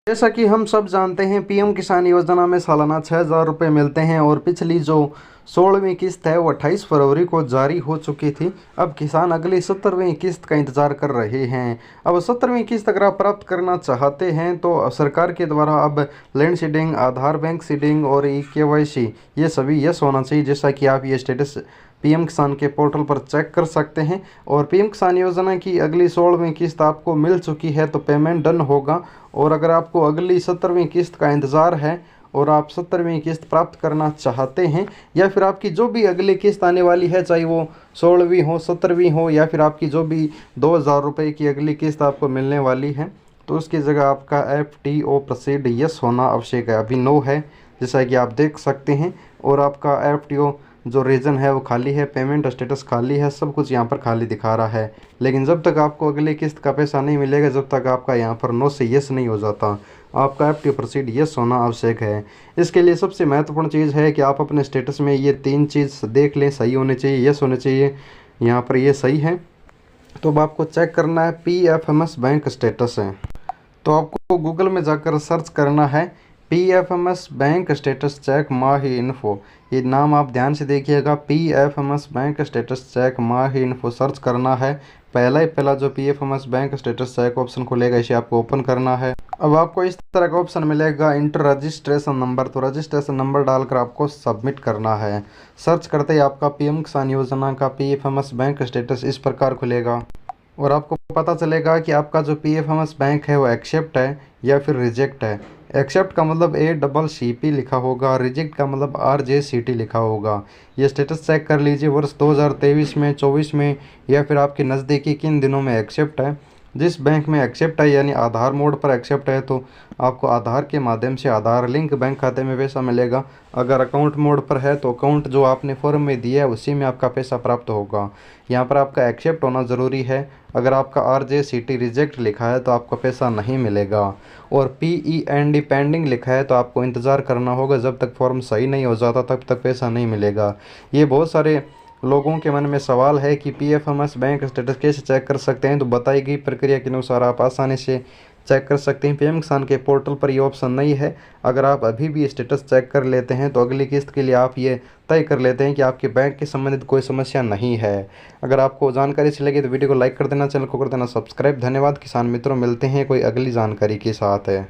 जैसा कि हम सब जानते हैं, पीएम किसान योजना में सालाना 6,000 रुपये मिलते हैं और पिछली जो 16वीं किस्त है वो 28 फरवरी को जारी हो चुकी थी। अब किसान अगली 17वीं किस्त का इंतज़ार कर रहे हैं। अब 17वीं किस्त अगर आप प्राप्त करना चाहते हैं तो सरकार के द्वारा अब लैंड सीडिंग, आधार बैंक सीडिंग और KYC ये सभी यस होना चाहिए। जैसा कि आप ये स्टेटस पीएम किसान के पोर्टल पर चेक कर सकते हैं। और पीएम किसान योजना की अगली 16वीं किस्त आपको मिल चुकी है तो पेमेंट डन होगा। और अगर आपको अगली 17वीं किस्त का इंतज़ार है और आप 17वीं किस्त प्राप्त करना चाहते हैं, या फिर आपकी जो भी अगली किस्त आने वाली है, चाहे वो 16वीं हो, 17वीं हो, या फिर आपकी जो भी 2,000 रुपये की अगली किस्त आपको मिलने वाली है, तो उसकी जगह आपका FTO प्रोसीड यस होना आवश्यक है। अभी नो है, जैसा कि आप देख सकते हैं। और आपका FTO जो रीज़न है वो खाली है, पेमेंट स्टेटस खाली है, सब कुछ यहाँ पर खाली दिखा रहा है। लेकिन जब तक आपको अगली किस्त का पैसा नहीं मिलेगा, जब तक आपका यहाँ पर नो से यस नहीं हो जाता, आपका FTO प्रोसीड यस होना आवश्यक है। इसके लिए सबसे महत्वपूर्ण चीज़ है कि आप अपने स्टेटस में ये 3 चीज़ देख लें, सही होने चाहिए, यस होने चाहिए, यहाँ पर ये सही है। तो अब आपको चेक करना है PFMS बैंक स्टेटस है, तो आपको गूगल में जाकर सर्च करना है PFMS bank status check Mahi info. ये नाम आप ध्यान से देखिएगा, PFMS bank status check Mahi info search करना है। पहला जो PFMS bank status check option खुलेगा, इसे आपको ओपन करना है। अब आपको इस तरह का ऑप्शन मिलेगा, इंटर रजिस्ट्रेशन नंबर। तो रजिस्ट्रेशन नंबर डालकर आपको सबमिट करना है। सर्च करते ही आपका पीएम किसान योजना का PFMS बैंक स्टेटस इस प्रकार खुलेगा और आपको पता चलेगा कि आपका जो PFMS बैंक है वो एक्सेप्ट है या फिर रिजेक्ट है। एक्सेप्ट का मतलब ACCP लिखा होगा, रिजेक्ट का मतलब RJCT लिखा होगा। ये स्टेटस चेक कर लीजिए वर्ष 2023 में, 24 में, या फिर आपके नज़दीकी किन दिनों में एक्सेप्ट है। जिस बैंक में एक्सेप्ट है यानी आधार मोड पर एक्सेप्ट है, तो आपको आधार के माध्यम से आधार लिंक बैंक खाते में पैसा मिलेगा। अगर अकाउंट मोड पर है तो अकाउंट जो आपने फॉर्म में दिया है उसी में आपका पैसा प्राप्त होगा। यहाँ पर आपका एक्सेप्ट होना ज़रूरी है। अगर आपका RJCT रिजेक्ट लिखा है तो आपको पैसा नहीं मिलेगा। और PEND पेंडिंग लिखा है तो आपको इंतज़ार करना होगा, जब तक फॉर्म सही नहीं हो जाता तब तक पैसा नहीं मिलेगा। ये बहुत सारे लोगों के मन में सवाल है कि PFMS बैंक स्टेटस कैसे चेक कर सकते हैं, तो बताई गई प्रक्रिया के अनुसार आप आसानी से चेक कर सकते हैं। पीएम किसान के पोर्टल पर ये ऑप्शन नहीं है। अगर आप अभी भी स्टेटस चेक कर लेते हैं तो अगली किस्त के लिए आप ये तय कर लेते हैं कि आपके बैंक के संबंधित कोई समस्या नहीं है। अगर आपको जानकारी अच्छी लगी तो वीडियो को लाइक कर देना, चैनल को कर देना सब्सक्राइब। धन्यवाद किसान मित्रों, मिलते हैं कोई अगली जानकारी के साथ है।